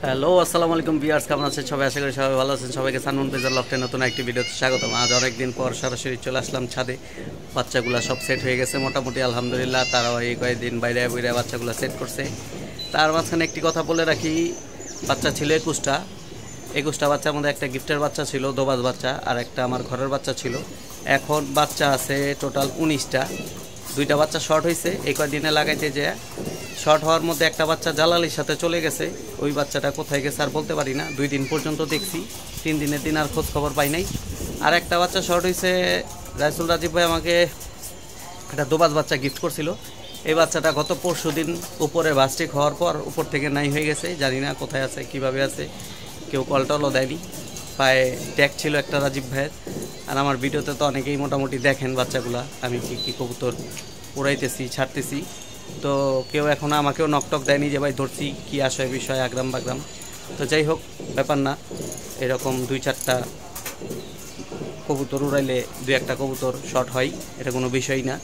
Hello আসসালামু আলাইকুম viewers, কেমন আছেন সবাই? আশা করি সবাই ভালো আছেন। সবাইকে সানমুন পেজার লফটের নতুন একটি ভিডিওতে স্বাগতম। আজ অনেকদিন পর সরাসরি চলে আসলাম ছাদে। বাচ্চাগুলো সব সেট হয়ে গেছে মোটামুটি, আলহামদুলিল্লাহ। তারাও এই কয়েকদিন বাইরে বাইরে বাচ্চাগুলো সেট করছে। তার মাঝখানে একটি কথা বলে রাখি, বাচ্চা ছিল 21টা বাচ্চার মধ্যে একটা গিফটের বাচ্চা ছিল, দোবাজ বাচ্চা, আর একটা আমার ঘরের বাচ্চা ছিল। এখন বাচ্চা আছে টোটাল 19টা। 2টা বাচ্চা শর্ট হয়েছে এই কয়েকদিনে লাগাইতে যে। শর্ট হওয়ার মধ্যে একটা বাচ্চা জালালির সাথে চলে গেছে। ওই বাচ্চাটা কোথায় গেছে আর বলতে পারি না। 2 দিন পর্যন্ত দেখছি, 3 দিনের দিন আর খোঁজ খবর পাই নাই। আর একটা বাচ্চা শর্ট হয়েছে, রাজীব ভাই আমাকে একটা দোবাজ বাচ্চা গিফট করছিল। এই বাচ্চাটা গত পরশু দিন উপরে বাস্টিক হওয়ার পর উপর থেকে নাই হয়ে গেছে। জানি না কোথায় আছে, কিভাবে আছে, কেউ কল টলও দেয়নি। পায়ে ট্যাগ ছিল একটা রাজীব ভাইয়ের। আর আমার ভিডিওতে তো অনেকেই মোটামুটি দেখেন বাচ্চাগুলা, আমি কি কবুতর উড়াইতেছি, ছাড়তেছি। তো কেউ এখন আমাকেও নকটক দেয়নি যে ভাই ধরছি, কী আশয় বিষয়, আগ্রাম বাগ্রাম। তো যাই হোক, ব্যাপার না। এরকম 2-4টা কবুতর উড়াইলে 2-1টা কবুতর শর্ট হয়, এটা কোনো বিষয় না।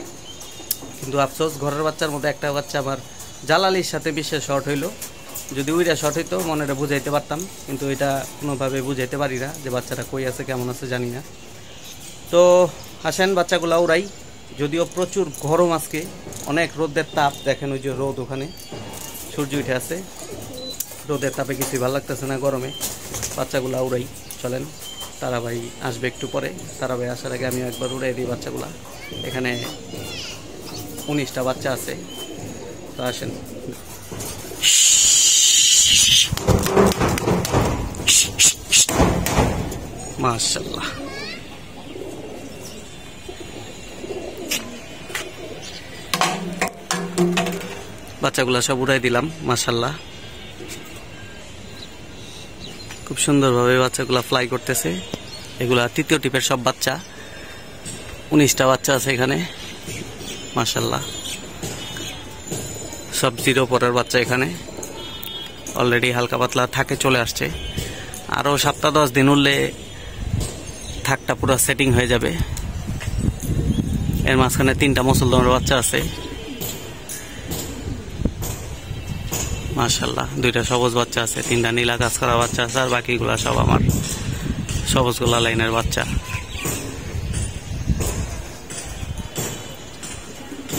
কিন্তু আফসোস, ঘরের বাচ্চার মধ্যে একটা বাচ্চা আমার জালালির সাথে বিশেষ শর্ট হইলো। যদি ওইটা শর্ট হইতো মনেটা বুঝাইতে পারতাম, কিন্তু এটা কোনোভাবে বুঝাইতে পারি না যে বাচ্চাটা কই আছে, কেমন আছে জানি না। তো আসেন বাচ্চাগুলো উড়াই। যদিও প্রচুর গরম আজকে, অনেক রোদের তাপ। দেখেন ওই যে রোদ, ওখানে সূর্য উঠে আছে। রোদের তাপে কিছুই ভালো লাগতেছে না গরমে। বাচ্চাগুলো উড়াই, চলেন। তারা ভাই আসবে একটু পরে। তারা ভাই আসার আগে আমিও একবার উড়াই দিই বাচ্চাগুলা। এখানে 19টা বাচ্চা আছে। তো আসেন। মাশাআল্লাহ, বাচ্চাগুলা সব উড়াই দিলাম। মাশাআল্লাহ, খুব সুন্দরভাবে বাচ্চাগুলা ফ্লাই করতেছে। এগুলা 3য় টিপের সব বাচ্চা। 19টা বাচ্চা আছে এখানে। মাশাআল্লাহ, সব 0 পরের বাচ্চা এখানে। অলরেডি হালকা পাতলা থাকে চলে আসছে। আরও 7-10 দিন উঠলে থাকটা পুরো সেটিং হয়ে যাবে। এর মাঝখানে 3টা মুসলমানের বাচ্চা আছে। মাশাআল্লাহ, 2টা সবুজ বাচ্চা আছে, 3টা নীলা কাজ করা বাচ্চা আছে, আর বাকিগুলা সব আমার সবুজ গোলা লাইনের বাচ্চা।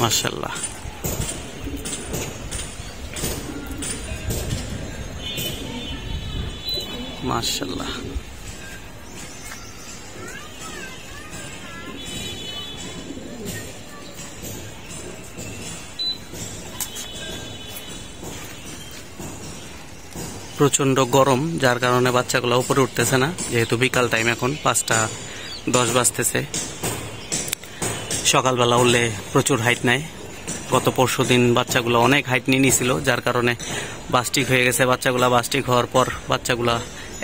মাশাআল্লাহ, মাশাআল্লাহ। প্রচণ্ড গরম, যার কারণে বাচ্চাগুলো উপরে উঠতেছে না। যেহেতু বিকাল টাইম, এখন 5টা 10 বাজতেছে। সকালবেলা উঠলে প্রচুর হাইট নেয়। গত পরশু দিন বাচ্চাগুলো অনেক হাইট নিয়ে নিয়েছিল, যার কারণে বাস্টিক হয়ে গেছে বাচ্চাগুলা। বাস্টিক হওয়ার পর বাচ্চাগুলা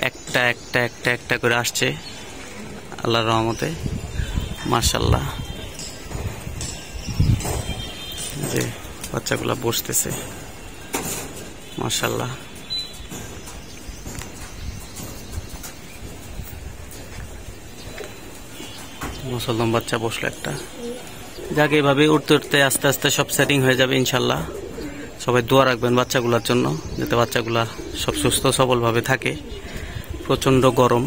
একটা একটা একটা একটা করে আসছে আল্লাহর রহমতে। মাশাআল্লাহ, যে বাচ্চাগুলা বসতেছে। মাশাআল্লাহ, মুসলমান বাচ্চা বসলো একটা। যাকে এভাবে উঠতে উঠতে আস্তে আস্তে সব সেটিং হয়ে যাবে ইনশাল্লাহ। সবাই দোয়া রাখবেন বাচ্চাগুলোর জন্য, যাতে বাচ্চাগুলা সব সুস্থ সবলভাবে থাকে। প্রচণ্ড গরম,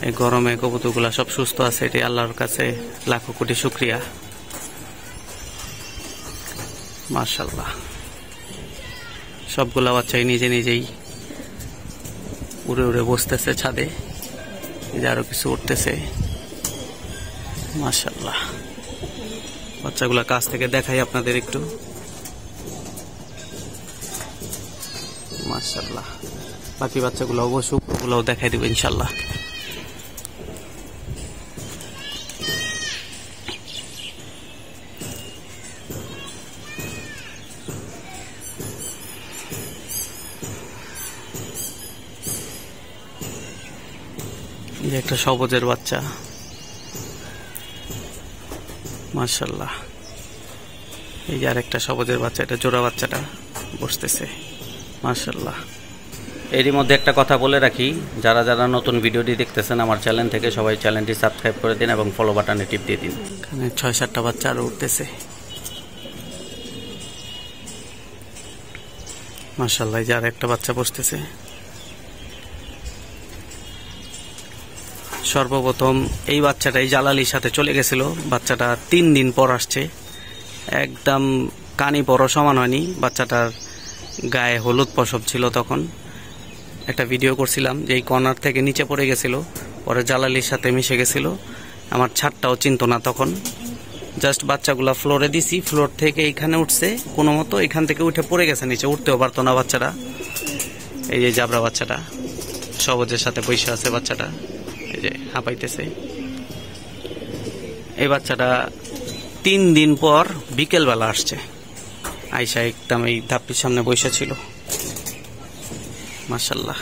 এই গরমে কবুতরগুলা সব সুস্থ আছে, এটি আল্লাহর কাছে লাখো কোটি শুকরিয়া। মাশাআল্লাহ, সবগুলা বাচ্চাই নিজে নিজেই উড়ে উড়ে বসতেছে ছাদে। আরো কিছু উঠতেছে। মাশাআল্লাহ, বাচ্চাগুলা কাছ থেকে দেখাই আপনাদের একটু। মাশাআল্লাহ, বাকি বাচ্চাগুলো অবশ্য ওগুলোও দেখাই দেবো ইনশাআল্লাহ। এই একটা সবুজের বাচ্চা। মাশাআল্লাহ, এই যে আরেকটা সবুজের বাচ্চা, এটা জোড়া বাচ্চাটা বসতেছে। মাশাআল্লাহ। এরই মধ্যে একটা কথা বলে রাখি, যারা যারা নতুন ভিডিওটি দেখতেছেন আমার চ্যানেল থেকে, সবাই চ্যানেলটি সাবস্ক্রাইব করে দিন এবং ফলো বাটনে টিপ দিয়ে দিন। এখানে 6-7টা বাচ্চা আরও উঠতেছে। মাশাআল্লাহ, যার একটা বাচ্চা বসতেছে। সর্বপ্রথম এই বাচ্চাটাই জালালির সাথে চলে গেছিল। বাচ্চাটা 3 দিন পর আসছে, একদম কানি পরও সমান হয়নি। বাচ্চাটার গায়ে হলুদ পশম ছিল। তখন একটা ভিডিও করছিলাম যে এই কর্নার থেকে নিচে পড়ে গেছিল, পরে জালালির সাথে মিশে গেছিল। আমার ছাদটাও চিনতো না তখন। জাস্ট বাচ্চাগুলা ফ্লোরে দিছি, ফ্লোর থেকে এখানে উঠছে কোনো মতো, এখান থেকে উঠে পড়ে গেছে নিচে, উঠতেও পারতো না বাচ্চাটা। এই যে জাবরা বাচ্চাটা সবুজের সাথে বসে আছে, বাচ্চাটা এই যে হাঁপাইতেছে। এই বাচ্চাটা 3 দিন পর বিকেল বেলা আসছে, আইসা একদম এই ধাপটির সামনে বসে ছিল। মাশাআল্লাহ,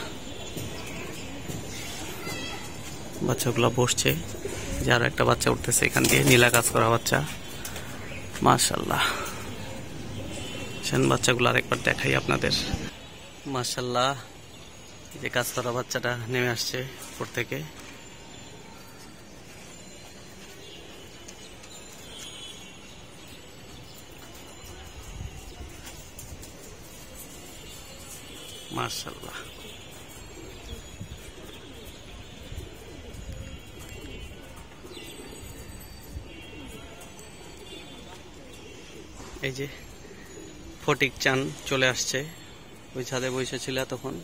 বাচ্চাগুলো বসছে। যার একটা বাচ্চা উঠতেছে এখান দিয়ে, নীলা কাজ করা বাচ্চা। মাশাআল্লাহ, সেন বাচ্চাগুলো আরেকবার দেখাই আপনাদের। মাশাআল্লাহ, এই যে কাজ করা বাচ্চাটা নেমে আসছে উপর থেকে। মাশাআল্লাহ, এই যে ফটিক চান চলে আসছে, ওই ছাদে বসেছিল তখন।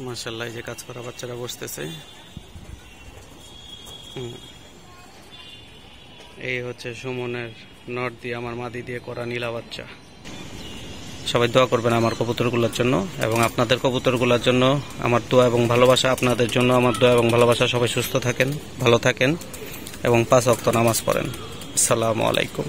মাশাআল্লাহ, এই যে কাজ করা বাচ্চারা বসতেছে। এই হচ্ছে সুমনের নট দিয়ে, আমার মাদি দিয়ে করা নীলা বাচ্চা। সবাই দোয়া করবেন আমার কবুতরগুলোর জন্য, এবং আপনাদের কবুতরগুলোর জন্য আমার দোয়া এবং ভালোবাসা। আপনাদের জন্য আমার দোয়া এবং ভালোবাসা। সবাই সুস্থ থাকেন, ভালো থাকেন এবং 5 ওয়াক্ত নামাজ পড়েন। আসসালামু আলাইকুম।